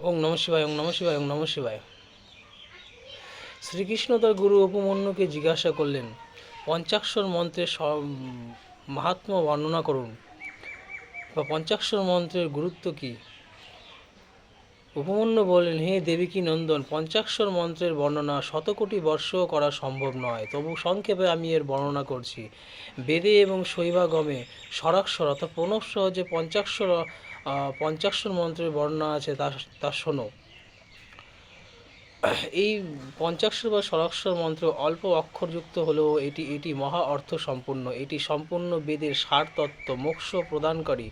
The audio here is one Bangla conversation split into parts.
ওং নমঃ শিবায়, ওং নমঃ শিবায়, ওং নমঃ শিবায়। শ্রীকৃষ্ণ তার গুরু উপমন্যুকে জিজ্ঞাসা করলেন, পঞ্চাক্ষর মন্ত্রের মাহাত্ম্য বর্ণনা করুন, বা পঞ্চাক্ষর মন্ত্রের গুরুত্ব কী। উপমন্যু বললেন, হে দেবকী নন্দন, পঞ্চাক্ষর মন্ত্রের বর্ণনা শতকোটি বর্ষও করা সম্ভব নয়, তবু সংক্ষেপে আমি এর বর্ণনা করছি। বেদে এবং শৈবাগমে স্বরাক্ষর অর্থাৎ প্রণব সহ যে পঞ্চাক্ষর মন্ত্রের বর্ণনা আছে তা শোনো। এই পঞ্চাক্ষর বা স্বরাক্ষর মন্ত্র অল্প অক্ষরযুক্ত হলেও এটি মহা অর্থ সম্পূর্ণ। এটি সম্পূর্ণ বেদের সার তত্ত্ব, মোক্ষ প্রদানকারী,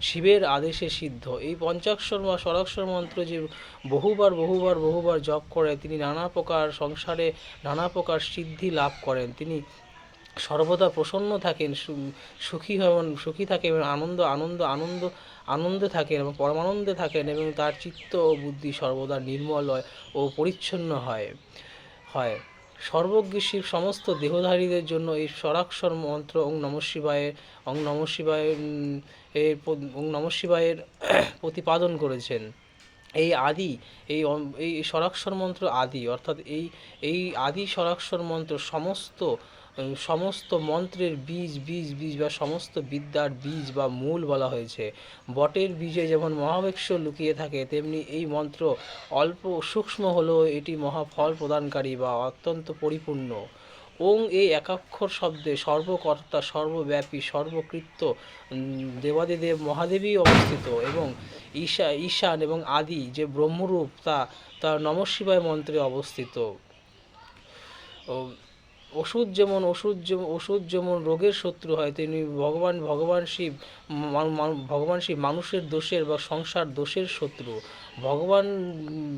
শিবের আদেশে সিদ্ধ। এই পঞ্চাক্ষর বা স্বরাক্ষর মন্ত্র যে বহুবার জপ করে তিনি সংসারে নানা প্রকার সিদ্ধি লাভ করেন। তিনি সর্বদা প্রসন্ন থাকেন, সুখী থাকেন এবং আনন্দে থাকেন এবং পরমানন্দে থাকেন, এবং তার চিত্ত ও বুদ্ধি সর্বদা নির্মল ও পরিচ্ছন্ন হয়। সর্বজ্ঞ শিব সমস্ত দেহধারীদের জন্য এই স্বরাক্ষর মন্ত্র ওং নমঃ শিবায়ের প্রতিপাদন করেছেন। এই আদি এই স্বরাক্ষর মন্ত্র আদি, অর্থাৎ এই আদি স্বরাক্ষর মন্ত্র সমস্ত মন্ত্রের বীজ বা সমস্ত বিদ্যার বীজ বা মূল বলা হয়েছে। বটের বীজে যেমন মহাবৃক্ষ লুকিয়ে থাকে, তেমনি এই মন্ত্র অল্প সূক্ষ্ম হলেও এটি মহাফল প্রদানকারী বা অত্যন্ত পরিপূর্ণ। ওং এই একাক্ষর শব্দে সর্বকর্তা, সর্বব্যাপী, সর্বকৃত্য দেবাদিদেব মহাদেবী অবস্থিত, এবং ঈশান এবং আদি যে ব্রহ্মরূপ তা নমঃ শিবায় মন্ত্রে অবস্থিত। ওষুধ যেমন রোগের শত্রু হয়, তেমনি ভগবান শিব মানুষের দোষের বা সংসার দোষের শত্রু।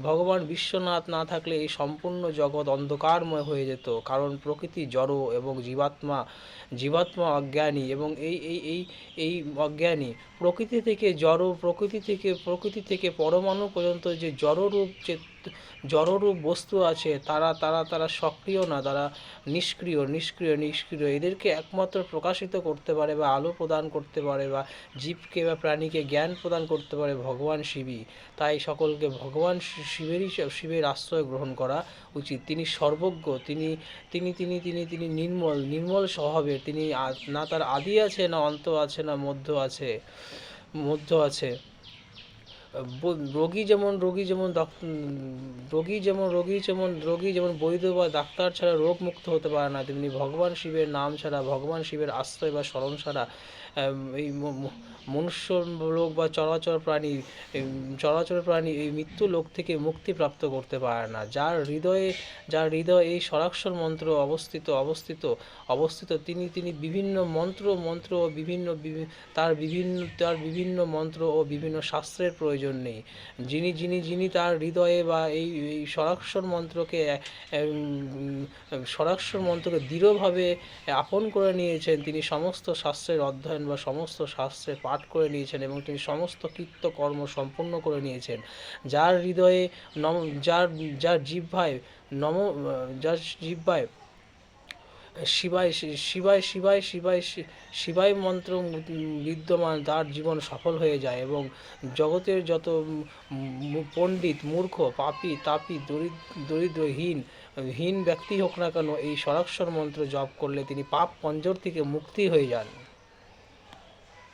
ভগবান বিশ্বনাথ না থাকলে এই সম্পূর্ণ জগৎ অন্ধকারময় হয়ে যেত, কারণ প্রকৃতি জড় এবং জীবাত্মা অজ্ঞানী, এবং এই অজ্ঞানী প্রকৃতি থেকে পরমাণু পর্যন্ত যে জড়রূপ বস্তু আছে তারা সক্রিয় না, তারা নিষ্ক্রিয়। এদেরকে একমাত্র প্রকাশিত করতে পারে বা আলো প্রদান করতে পারে বা জীবকে বা প্রাণীকে জ্ঞান প্রদান করতে পারে ভগবান শিবই। তাই সকলকে ভগবান শিবের আশ্রয় গ্রহণ করা উচিত। তিনি সর্বজ্ঞ, তিনি নির্মল স্বভাবের, তিনি না তার আদি আছে, না অন্ত আছে, না মধ্য আছে। রোগী যেমন বৈদ্য বা ডাক্তার ছাড়া রোগ মুক্ত হতে পারে না, তেমনি ভগবান শিবের নাম ছাড়া, ভগবান শিবের আশ্রয় বা স্মরণ ছাড়া এই মনুষ্য লোক বা চরাচর প্রাণী এই মৃত্যু লোক থেকে মুক্তি প্রাপ্ত করতে পারে না। যার হৃদয়ে এই স্বরাক্ষর মন্ত্র অবস্থিত তিনি বিভিন্ন মন্ত্র ও তার বিভিন্ন মন্ত্র ও বিভিন্ন শাস্ত্রের প্রয়োজন নেই। যিনি তার হৃদয়ে বা এই স্বরাক্ষর মন্ত্রকে দৃঢ়ভাবে আপন করে নিয়েছেন, তিনি সমস্ত শাস্ত্রের অধ্যয়ন বা সমস্ত শাস্ত্রের পাঠ করে নিয়েছেন, এবং তিনি সমস্ত কৃত্যকর্ম সম্পূর্ণ করে নিয়েছেন। যার হৃদয়ে যার জিহ্বায় শিবায় মন্ত্র বিদ্যমান, তার জীবন সফল হয়ে যায়, এবং জগতের যত পণ্ডিত, মূর্খ, পাপী, তাপী, হীন ব্যক্তি হোক না কেন, এই স্বরাক্ষর মন্ত্র জপ করলে তিনি পাপ পঞ্জর থেকে মুক্তি হয়ে যান।